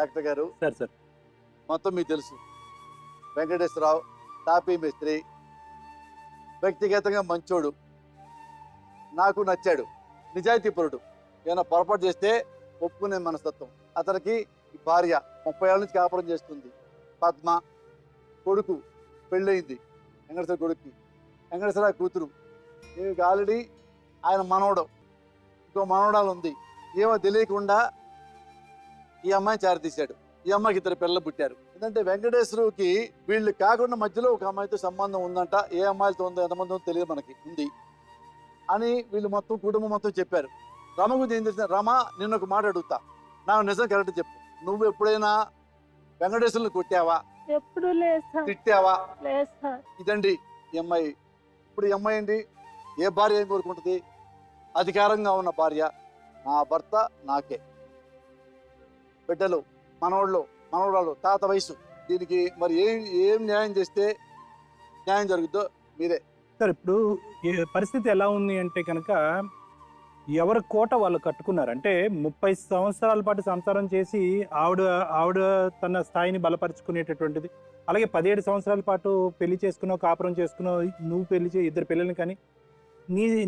Doctor గారు. Sir మొత్తం మీకు తెలుసు, వెంకటేశ్వరరావు తాపీ మేస్త్రి, వ్యక్తిగతంగా మంచోడు, నాకు నచ్చాడు, నిజాయితీపరుడు. ఏమైనా పొరపాటు చేస్తే ఒప్పుకునే మనస్తత్వం. అతనికి భార్య 30 ఏళ్ళ నుంచి కాపురం చేస్తుంది, పద్మ. కొడుకు పెళ్ళయింది, వెంకటేశ్వర కొడుక్కి. వెంకటేశ్వర కూతురు ఈమెకి ఆల్రెడీ ఆయన మనవడు, ఇంకో మనవడాలు ఉంది. ఏమో తెలియకుండా ఈ అమ్మాయిని చారతీశాడు. ఈ అమ్మాయికి 2 పిల్లలు పుట్టారు. ఎందుకంటే వెంకటేశ్వరుకి వీళ్ళు కాకుండా మధ్యలో ఒక అమ్మాయితో సంబంధం ఉందంట. ఏ అమ్మాయిలతో ఉందో ఎంతమంది ఉందో తెలియదు, మనకి ఉంది అని వీళ్ళు మొత్తం కుటుంబం మొత్తం చెప్పారు. రమ గురించి ఏం తెలిసిన, రమ నిన్న ఒక మాట అడుగుతా, నాకు నిజం కరెక్ట్ చెప్పు, నువ్వు ఎప్పుడైనా వెంకటేశ్వరుని కొట్టావా? ఎప్పుడు లేదు సార్. తిట్టావా? లేదు సార్. ఇదండి ఈ అమ్మాయి. ఇప్పుడు ఈ అమ్మాయి ఏంటి, ఏ భార్య ఏం కోరుకుంటుంది? అధికారంగా ఉన్న భార్య, నా భర్త నాకే, బిడ్డలు, మనవాళ్ళు, మనవరాలు, తాత వయసు. దీనికి మరి ఏం న్యాయం చేస్తే న్యాయం జరుగుతుందో మీరే. సార్ ఇప్పుడు పరిస్థితి ఎలా ఉంది అంటే కనుక, ఎవరి కోట వాళ్ళు కట్టుకున్నారు. అంటే 30 సంవత్సరాల పాటు సంసారం చేసి ఆవిడ తన స్థాయిని బలపరుచుకునేటటువంటిది. అలాగే 17 సంవత్సరాల పాటు పెళ్లి చేసుకున్నావు, కాపురం చేసుకున్నావు, నువ్వు పెళ్లి 2 పిల్లల్ని కానీ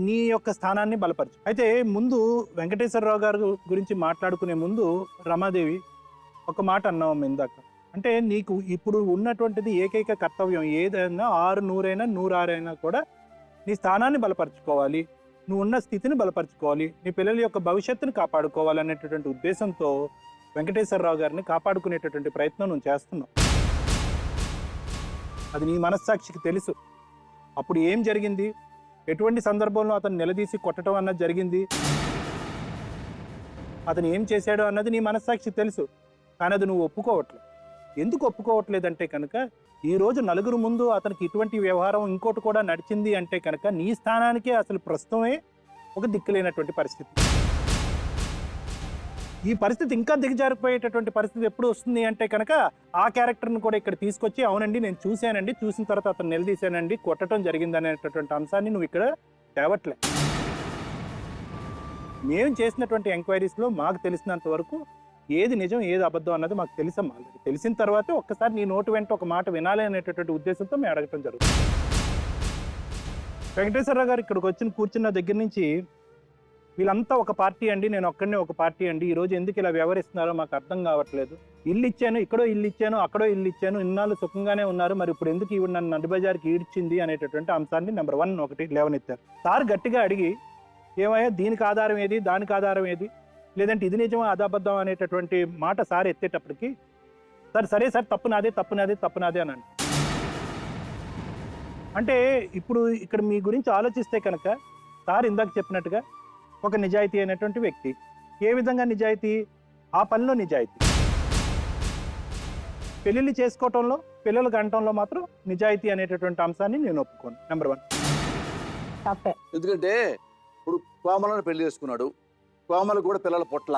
నీ యొక్క స్థానాన్ని బలపరచు. అయితే ముందు వెంకటేశ్వరరావు గారి గురించి మాట్లాడుకునే ముందు రమాదేవి ఒక మాట అన్నావు ఇందాక. అంటే నీకు ఇప్పుడు ఉన్నటువంటిది ఏకైక కర్తవ్యం ఏదైనా 6 100 106 కూడా నీ స్థానాన్ని బలపరచుకోవాలి, నువ్వు ఉన్న స్థితిని బలపరచుకోవాలి, నీ పిల్లల యొక్క భవిష్యత్తును కాపాడుకోవాలి అనేటటువంటి ఉద్దేశంతో వెంకటేశ్వరరావు గారిని కాపాడుకునేటటువంటి ప్రయత్నం నువ్వు చేస్తున్నావు. అది నీ మనస్సాక్షికి తెలుసు. అప్పుడు ఏం జరిగింది, ఎటువంటి సందర్భంలో అతను నిలదీసి కొట్టడం అన్నది జరిగింది, అతను ఏం చేశాడు అన్నది నీ మనస్సాక్షికి తెలుసు. కానీ అది నువ్వు ఒప్పుకోవట్లేదు. ఎందుకు ఒప్పుకోవట్లేదంటే కనుక, ఈరోజు నలుగురు ముందు అతనికి ఇటువంటి వ్యవహారం ఇంకోటి కూడా నడిచింది అంటే కనుక నీ స్థానానికే అసలు ప్రస్తుతమే ఒక దిక్కులేనటువంటి పరిస్థితి. ఈ పరిస్థితి ఇంకా దిగజారిపోయేటటువంటి పరిస్థితి ఎప్పుడు వస్తుంది అంటే కనుక, ఆ క్యారెక్టర్ని కూడా ఇక్కడ తీసుకొచ్చి, అవునండి నేను చూశానండి, చూసిన తర్వాత అతను నిలదీశానండి, కొట్టడం జరిగింది అనేటటువంటి అంశాన్ని నువ్వు ఇక్కడ తేవట్లే. మేము చేసినటువంటి ఎంక్వైరీస్లో మాకు తెలిసినంత వరకు ఏది నిజం ఏది అబద్ధం అన్నది మాకు తెలుసమ్మా. ఆల్రెడీ తెలిసిన తర్వాతే ఒక్కసారి నీ నోటు వెంట ఒక మాట వినాలి అనేటటువంటి ఉద్దేశంతో మేము అడగటం జరుగుతుంది. వెంకటేశ్వరరావు గారు ఇక్కడికి వచ్చి కూర్చున్న దగ్గర నుంచి వీళ్ళంతా ఒక పార్టీ అండి, నేను ఒక్కడనే ఒక పార్టీ అండి, ఈరోజు ఎందుకు ఇలా వ్యవహరిస్తున్నారో మాకు అర్థం కావట్లేదు, ఇల్లు ఇచ్చాను, ఇక్కడో ఇల్లు ఇచ్చాను, అక్కడో ఇల్లు ఇచ్చాను, ఇన్నాళ్ళు సుఖంగానే ఉన్నారు, మరి ఇప్పుడు ఎందుకు ఇవి నన్ను నడిబజార్కి ఈడ్చింది అనేటటువంటి అంశాన్ని నెంబర్ 1 ఒకటి లేవనెత్తారు. సార్ గట్టిగా అడిగి, ఏమయ్యా దీనికి ఆధారం ఏది, దానికి ఆధారం ఏది, లేదంటే ఇది నిజమా అదాబద్ధం అనేటటువంటి మాట సార్ ఎత్తేటప్పటికి, సరే సార్ తప్పు నాదే తప్పు నాదే తప్పు నాదే అని అంటే ఇప్పుడు ఇక్కడ మీ గురించి ఆలోచిస్తే కనుక, సార్ ఇందాక చెప్పినట్టుగా ఒక నిజాయితీ అయినటువంటి వ్యక్తి. ఏ విధంగా నిజాయితీ? ఆ పనిలో నిజాయితీ. పెళ్ళిళ్ళు చేసుకోవటంలో, పిల్లలు కనటంలో మాత్రం నిజాయితీ అనేటటువంటి అంశాన్ని నేను ఒప్పుకోను. నెంబర్ 1. ఎందుకంటే ఇప్పుడు కోమలను పెళ్లి చేసుకున్నాడు, కోమలు కూడా పిల్లల పొట్ల,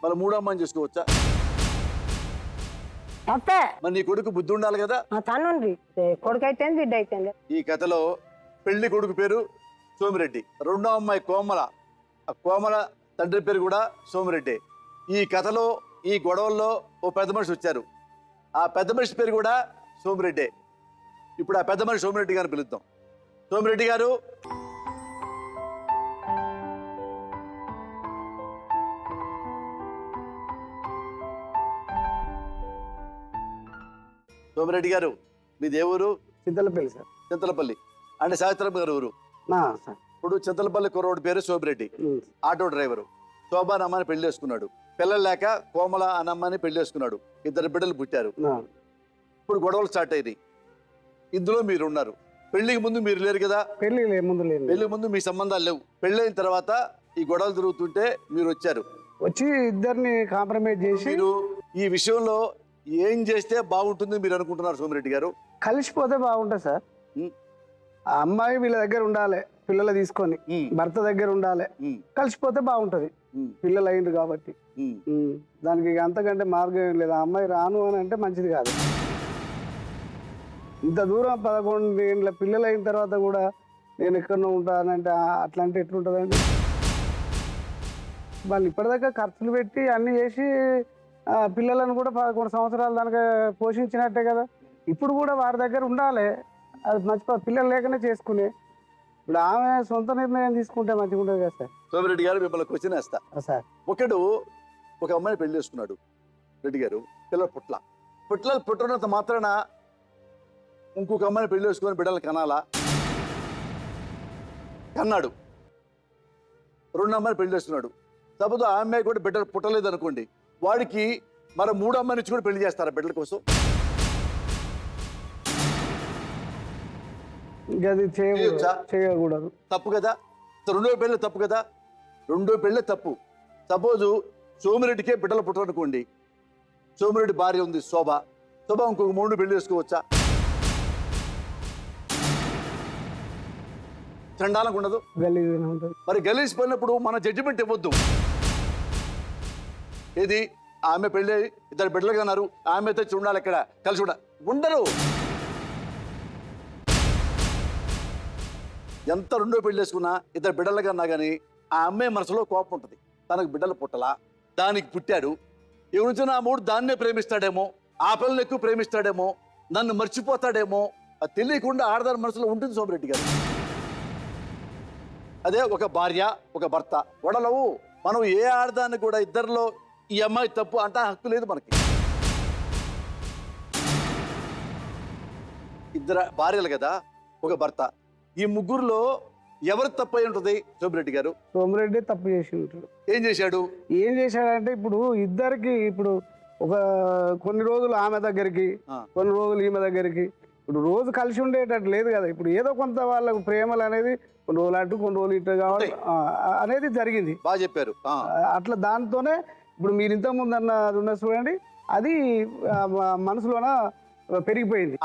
మళ్ళీ 3వ అమ్మాయిని చేసుకోవచ్చా? మరి నీ కొడుకు బుద్ధి ఉండాలి కదా. కొడుకు అయితే బిడ్డ అయితే. ఈ కథలో పెళ్లి కొడుకు పేరు సోమిరెడ్డి, 2వ అమ్మాయి కోమల, ఆ కోమల తండ్రి పేరు కూడా సోమిరెడ్డి. ఈ కథలో ఈ గొడవల్లో ఓ పెద్ద మనిషి వచ్చారు, ఆ పెద్ద మనిషి పేరు కూడా సోమిరెడ్డి. ఇప్పుడు ఆ పెద్ద మనిషి సోమిరెడ్డి గారిని పిలుద్దాం. సోమిరెడ్డి గారు, సోమిరెడ్డి గారు మీది ఏ ఊరు? చింతలపల్లి సార్. చింతలపల్లి అంటే సావిత్రమ్మ గారు ఊరు. ఇప్పుడు చింతలపల్లి కుర్రోడి పేరు సోమిరెడ్డి, ఆటో డ్రైవరు. శోభా అమ్మని పెళ్లి చేసుకున్నాడు, పిల్లలు లేక కోమల అన్నమ్మని పెళ్లి చేసుకున్నాడు, 2 బిడ్డలు పుట్టారు. ఇప్పుడు గొడవలు స్టార్ట్ అయింది, ఇందులో మీరు ఉన్నారు. పెళ్లికి ముందు మీరు లేరు కదా. పెళ్లి ముందు మీ సంబంధాలు లేవు. పెళ్ళైన తర్వాత ఈ గొడవలు జరుగుతుంటే మీరు వచ్చారు, వచ్చి ఇద్దరిని కాంప్రమైజ్ చేసి, మీరు ఈ విషయంలో ఏం చేస్తే బాగుంటుంది మీరు అనుకుంటున్నారు సోమిరెడ్డి గారు? కలిసిపోతే బాగుంటుంది సార్. ఆ అమ్మాయి వీళ్ళ దగ్గర ఉండాలి, పిల్లలు తీసుకొని భర్త దగ్గర ఉండాలి, కలిసిపోతే బాగుంటది. పిల్లలు అయింది కాబట్టి దానికి అంతకంటే మార్గం ఏం లేదు. ఆ అమ్మాయి రాను అని అంటే మంచిది కాదు. ఇంత దూరం 11 ఏళ్ళ పిల్లలు అయిన తర్వాత కూడా నేను ఎక్కడో ఉంటానంటే అట్లా అంటే ఎట్లుంటుందండి? వాళ్ళు ఇప్పటిదాకా ఖర్చులు పెట్టి అన్ని చేసి పిల్లలను కూడా 11 సంవత్సరాల దానికి పోషించినట్టే కదా. ఇప్పుడు కూడా వారి దగ్గర ఉండాలి. అది పిల్లలు లేకనే చేసుకునే. ఇప్పుడు ఆమె సొంత నిర్ణయం తీసుకుంటే మంచిగా ఉంటుంది కదా సార్. సోమిరెడ్డి గారు మిమ్మల్ని క్వశ్చన్ వేస్తా. సార్ ఒక అమ్మాయిని పెళ్లి చేసుకున్నాడు రెడ్డి గారు, పిల్లలు పుట్టినంత మాత్రాన ఇంకొక అమ్మాయిని పెళ్లి చేసుకుని బిడ్డలు కనాలా? కన్నాడు. 2 అమ్మాయిని పెళ్లి చేసుకున్నాడు. సపోజ్ ఆ అమ్మాయి కూడా బిడ్డలు పుట్టలేదు అనుకోండి, వాడికి మరి 3 అమ్మాయి నుంచి కూడా పెళ్లి చేస్తారా బిడ్డల కోసం? అది చేయకూడదు. తప్పు కదా. 2వ పెళ్ళి తప్పు కదా. 2వ పెళ్ళి తప్పు. సపోజు సోమిరెడ్డికే బిడ్డలు పుట్టనుకోండి, సోమిరెడ్డి భార్య ఉంది శోభ ఇంకొక 3 పెళ్లి చేసుకోవచ్చా? చండాలకు ఉండదు. మరి గలీజ్ పడినప్పుడు మన జడ్జిమెంట్ ఇవ్వద్దు. ఏది ఆమె పెళ్ళి 2 బిడ్డలు కన్నారు, ఆమె తెచ్చి ఉండాలి, ఇక్కడ కలిసి ఉండరు. ఎంత 2వ పెళ్లి చేసుకున్నా 2 బిడ్డలు కన్నా కానీ ఆ అమ్మాయి మనసులో కోపం ఉంటుంది. తనకు బిడ్డలు పుట్టలా, దానికి పుట్టాడు, ఎవరి నుంచి నా 3 దాన్నే ప్రేమిస్తాడేమో, ఆ పిల్లలు ఎక్కువ ప్రేమిస్తాడేమో, నన్ను మర్చిపోతాడేమో, అది తెలియకుండా ఆడదాని మనసులో ఉంటుంది సోమిరెడ్డి గారు. అదే ఒక భార్య ఒక భర్త గొడవలవు. మనం ఏ ఆడదాన్ని కూడా ఇద్దరిలో ఈ అమ్మాయి తప్పు అంటే హక్కు లేదు మనకి. 2 భార్యలు కదా, ఒక భర్త. ఈ ముగ్గురులో ఎవరు తప్పు అయి ఉంటుంది సోమిరెడ్డి గారు? సోమిరెడ్డి తప్పు చేసి ఉంటాడు. ఏం చేశాడంటే ఇప్పుడు ఇద్దరికి ఇప్పుడు ఒక కొన్ని రోజులు ఆమె దగ్గరికి, కొన్ని రోజులు ఈమె దగ్గరికి, ఇప్పుడు రోజు కలిసి ఉండేటట్టు లేదు కదా. ఇప్పుడు ఏదో కొంత వాళ్ళకు ప్రేమలు అనేది కొన్ని రోజులు అటు కొన్ని రోజులు ఇటు కావాలి అనేది జరిగింది. బాగా చెప్పారు. అట్లా దాంతోనే ఇప్పుడు మీరు ఇంతకు ముందు అన్నది ఉన్న చూడండి, అది మనసులోన పెరిగిపోయింది,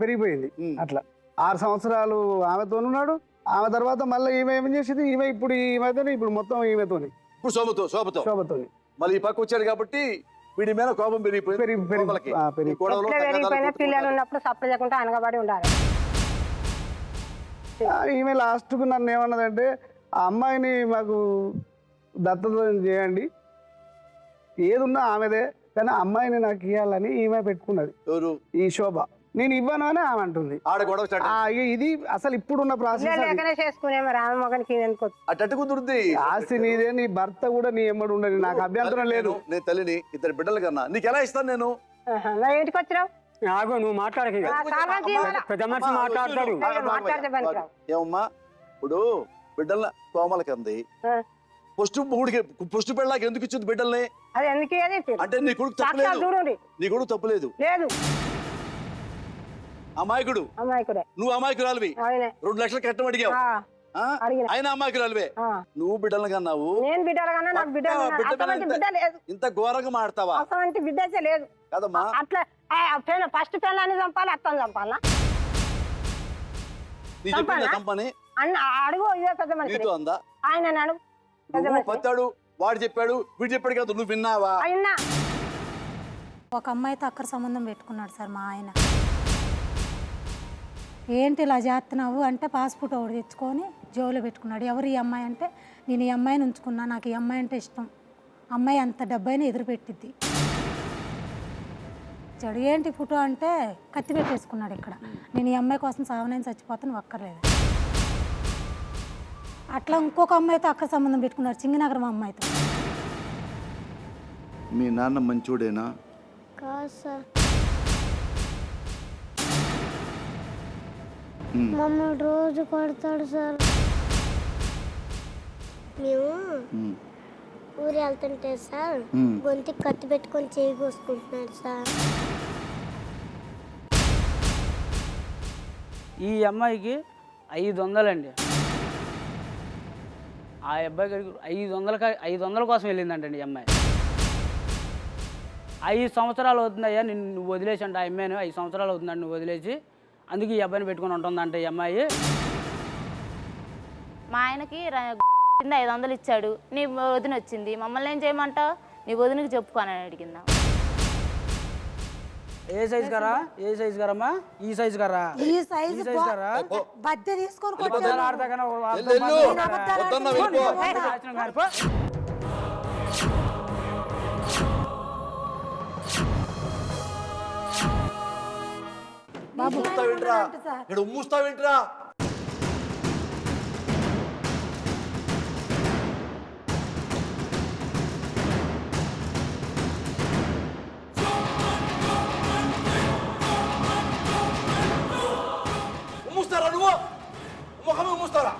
పెరిగిపోయింది. అట్లా 6 సంవత్సరాలు ఆమెతో ఉన్నాడు. ఆమె తర్వాత మళ్ళీ ఈమె ఏం చేసింది, ఈమె ఇప్పుడు మొత్తం ఈమెతోని, ఇప్పుడు శోభతో మళ్ళీ ఈ పక్క వచ్చాడు కాబట్టి వీడి మీద కోపం పిల్లలు ఉన్నప్పుడు సప్లై చేయకుండా అనగబడి ఉండాలి. ఈమె లాస్ట్కు నన్ను ఏమన్నదంటే, ఆ అమ్మాయిని మాకు దత్తత చేయండి, ఏదున్నా ఆమెదే, కానీ అమ్మాయిని నాకు ఇవ్వాలని ఈమె పెట్టుకున్నది. ఈ శోభ. నేను ఇవ్వను అని ఆమె అంటుంది. ఇది అసలు ఇప్పుడున్న ప్రాసెస్. ఆస్తి నీదే, నీ భర్త కూడా నీ ఎమ్మడి ఉండదు, నాకు అభ్యంతరం లేదు. నేను తల్లిని 2 బిడ్డలు కన్నా, నీకు ఎలా ఇస్తాను నేను? ఇంటికి వచ్చినావు నువ్వు మాట్లాడక పెద్ద మనిషి మాట్లాడతాడు. ఏమమ్మా ఇప్పుడు బిడ్డల కోమలకి అంది, ఫస్ట్ పెళ్ళకి ఎందుకు ఇచ్చింది బిడ్డల్ని? అంటే నీ కొడుకు తప్పులేదు. అమాయకుడు నువ్వు, అమాయకురాలివి. 2 లక్షలు కట్టం అడిగావు, ఆయన అమాయకురాలివే. నువ్వు బిడ్డలు కన్నావు, ఇంత ఘోరంగా మాడతావా? బిడ్డ లేదు కదమ్మా. అట్లా ఫస్ట్ పిల్లని చంపాలి, అత్తని చంపాలా? చంపని అడుగు, ఇదే పెద్ద మనిషి అందా? ఆయన పత్తాడు, వాడు చెప్పాడు, వీడు చెప్పాడు కదా, నువ్వు విన్నావా? ఒక అమ్మాయితో అక్కడ సంబంధం పెట్టుకున్నాడు సార్ మా ఆయన. ఏంటి ఇలా చేస్తున్నావు అంటే, పాస్పోర్ట్ ఒకటి తెచ్చుకొని జోలో పెట్టుకున్నాడు. ఎవరు ఈ అమ్మాయి అంటే, నేను ఈ అమ్మాయిని ఉంచుకున్నా, నాకు ఈ అమ్మాయి అంటే ఇష్టం, అమ్మాయి అంత డబ్బైనా ఎదురు పెట్టిద్ది. చెడు ఏంటి ఫోటో అంటే, కత్తి పెట్టేసుకున్నాడు ఇక్కడ, నేను ఈ అమ్మాయి కోసం సావనైనా చచ్చిపోతాను, ఒక్కర్లేదు. అట్లా ఇంకొక అమ్మాయితో అక్కడ సంబంధం పెట్టుకున్నారు, చింగినగరం అమ్మాయితో. మీ నాన్న మంచోడేనా? కాదు సార్, మమ్మల్ని రోజు కొడతాడు సార్. మేము ఊరు వెళ్తుంటే సార్ గొంతుకి కత్తి పెట్టుకొని చేయి కోసుకుంటున్నాడు సార్. ఈ అమ్మాయికి 500 అండి, ఆ అబ్బాయికి 500 కోసం వెళ్ళిందంటండి ఈ అమ్మాయి. 5 సంవత్సరాలు అవుతుందయ్యా నువ్వు వదిలేసి అంటే, ఆ అమ్మాయిని 5 సంవత్సరాలు అవుతుందండి నువ్వు వదిలేసి, అందుకే ఈ అబ్బాయిని పెట్టుకుని ఉంటుందంటే ఈ అమ్మాయి. మా ఆయనకి 500 ఇచ్చాడు, నీ వదిన వచ్చింది, మమ్మల్ని ఏం చేయమంటావు, నీ వదినకి చెప్పుకోనని అడిగిందా. ఏ సైజు గారా? ఏ సైజు గారమ్మా? ఈ సైజు గారా? ఈ సైజు గారా? బద్దె తీసుకొని ఉమ్ముస్తావేంట్రా ఇక్కడ ఉమ్ముస్తావేంట్రా ఉమ్ముస్తారా నువ్వు ముఖమే ఉమ్ముస్తారా